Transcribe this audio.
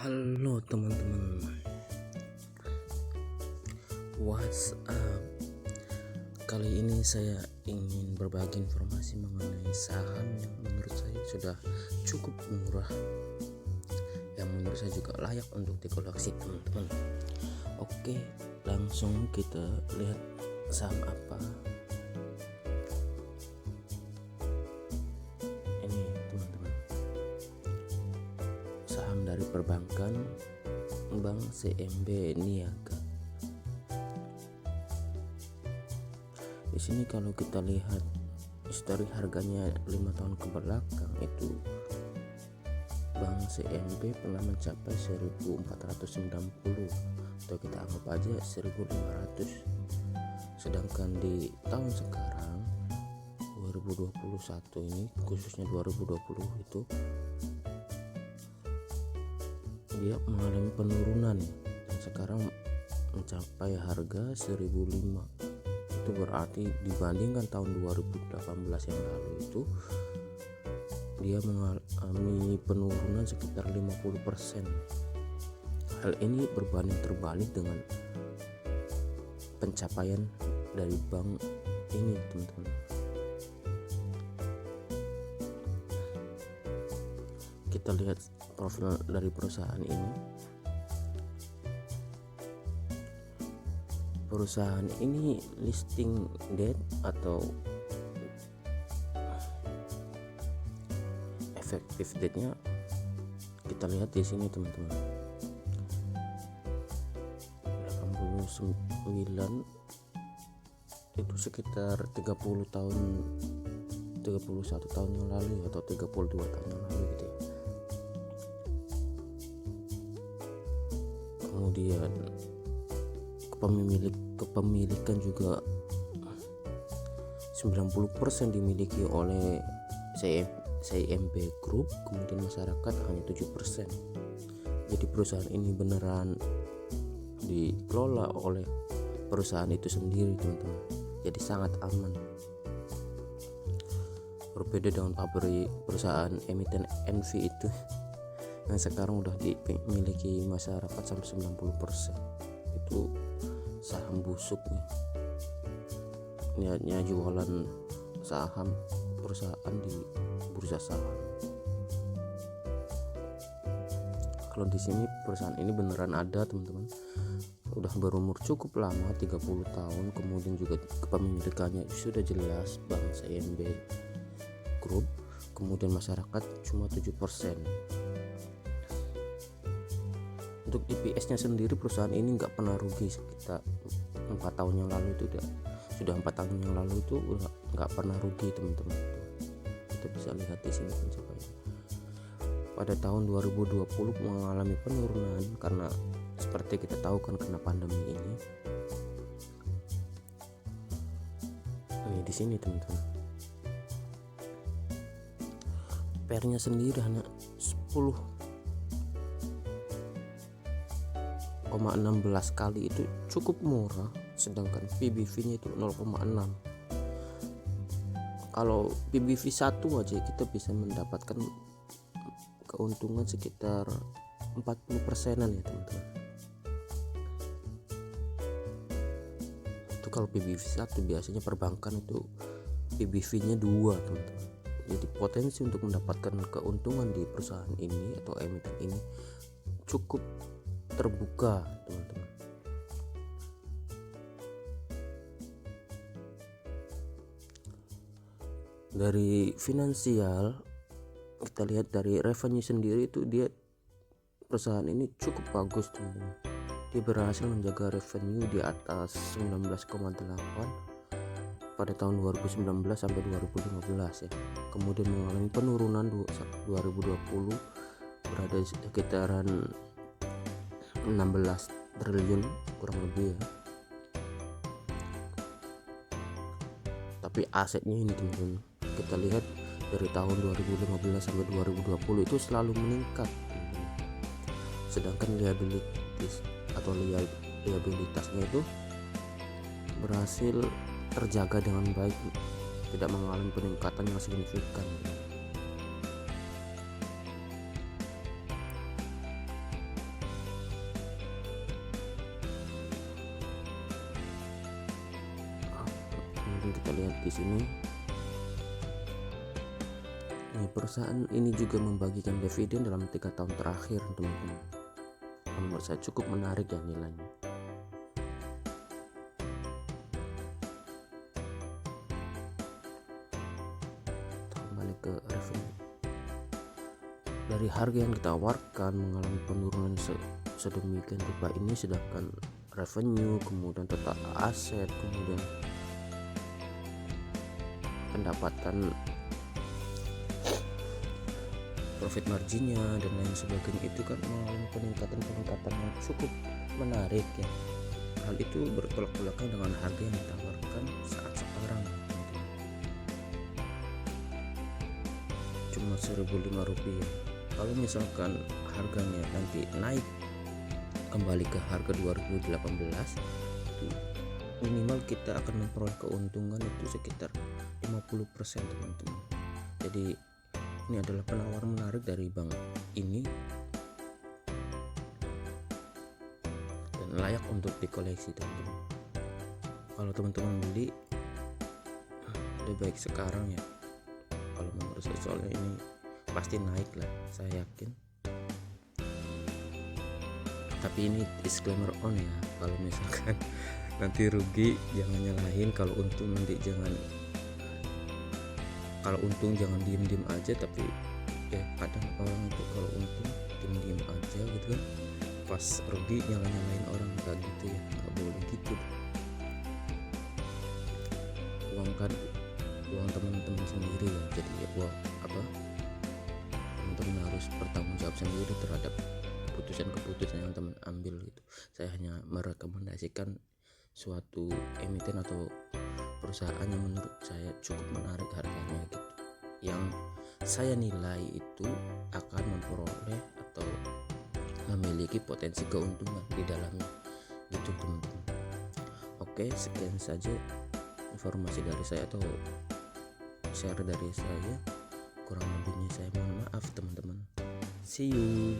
Halo teman-teman, what's up? Kali ini saya ingin berbagi informasi mengenai saham yang menurut saya sudah cukup murah, yang menurut saya juga layak untuk dikoleksi teman-teman. Oke, langsung kita lihat saham apa. Ini teman-teman, saham dari perbankan Bank CMB Niaga. Di sini kalau kita lihat histori harganya 5 tahun ke belakang, itu Bank CMB pernah mencapai 1490 atau kita anggap aja 1500. Sedangkan di tahun sekarang 2021 ini, khususnya 2020 itu dia mengalami penurunan dan sekarang mencapai harga 1005. Itu berarti dibandingkan tahun 2018 yang lalu itu dia mengalami penurunan sekitar 50%. Hal ini berbanding terbalik dengan pencapaian dari bank ini teman-teman. Kita lihat profil dari perusahaan ini. Perusahaan ini listing date atau effective date-nya kita lihat di sini teman-teman. 89 itu sekitar 31 tahun yang lalu atau 32 tahun yang lalu gitu ya. Kemudian kepemilikan juga 90% dimiliki oleh CMB Group, kemudian masyarakat hanya 7%. Jadi perusahaan ini beneran dikelola oleh perusahaan itu sendiri teman-teman. Jadi sangat aman. Berbeda dengan pabrik perusahaan emiten NV itu yang sekarang udah dimiliki masyarakat sampai 90%. Itu saham busuk nih, niatnya jualan saham perusahaan di bursa saham. Kalau di sini perusahaan ini beneran ada teman-teman, udah berumur cukup lama 30 tahun, kemudian juga kepemilikannya sudah jelas Bank CMB Group, kemudian masyarakat cuma 7%. Untuk EPS-nya sendiri perusahaan ini nggak pernah rugi. Sekitar 4 tahun yang lalu itu sudah 4 tahun yang lalu itu nggak pernah rugi teman-teman. Kita bisa lihat di sini pencapaian. Pada tahun 2020 mengalami penurunan karena seperti kita tahu kan kena pandemi ini. Ini di sini teman-teman. PR-nya sendiri hanya 10,16 kali, itu cukup murah, sedangkan PBV-nya itu 0,6. Kalau PBV 1 aja kita bisa mendapatkan keuntungan sekitar 40%-an ya teman-teman. Itu kalau PBV 1, biasanya perbankan itu PBV-nya 2 teman-teman. Jadi potensi untuk mendapatkan keuntungan di perusahaan ini atau emiten ini cukup terbuka teman-teman. Dari finansial kita lihat dari revenue sendiri itu perusahaan ini cukup bagus teman-teman. Dia berhasil menjaga revenue di atas 19,8 pada tahun 2019 sampai 2015 ya. Kemudian mengalami penurunan 2020 berada di sekitaran 16 triliun kurang lebih ya. Tapi asetnya ini teman-teman, kita lihat dari tahun 2015 sampai 2020 itu selalu meningkat. Sedangkan liabilitasnya itu berhasil terjaga dengan baik, tidak mengalami peningkatan yang signifikan. dan kita lihat di sini, perusahaan ini juga membagikan dividen dalam 3 tahun terakhir teman-teman. Menurut saya cukup menarik ya nilainya. Kembali ke revenue. Dari harga yang ditawarkan mengalami penurunan sedemikian rupa ini, sedangkan revenue, kemudian total aset, kemudian pendapatan, profit marginnya dan lain sebagainya itu kan mengalami peningkatan yang cukup menarik ya. Hal itu bertolak belakang dengan harga yang ditawarkan saat sekarang, cuma Rp1.005. Kalau misalkan harganya nanti naik kembali ke harga 2018, itu minimal kita akan memperoleh keuntungan itu sekitar 50% teman-teman. Jadi ini adalah penawaran menarik dari bank ini dan layak untuk dikoleksi teman-teman. Kalau teman-teman beli, lebih baik sekarang ya. Kalau menurut saya, soalnya ini pasti naik lah, saya yakin. Tapi ini disclaimer on ya, kalau misalkan nanti rugi jangan nyalahin, kalau untung nanti jangan, kalau untung jangan diem-diem aja. Tapi ya kadang orang itu kalau untung diem-diem aja gitu kan, pas rugi nyalahin orang, nggak gitu ya, nggak boleh gitu. Uang kan uang teman-teman sendiri ya, jadi ya teman-teman harus bertanggung jawab sendiri terhadap keputusan yang teman ambil gitu. Saya hanya merekomendasikan suatu emiten atau perusahaan yang menurut saya cukup menarik harganya gitu, yang saya nilai itu akan memperoleh atau memiliki potensi keuntungan di dalamnya gitu teman-teman. Oke, sekian saja informasi dari saya atau share dari saya. Kurang lebihnya saya mohon maaf teman-teman. See you.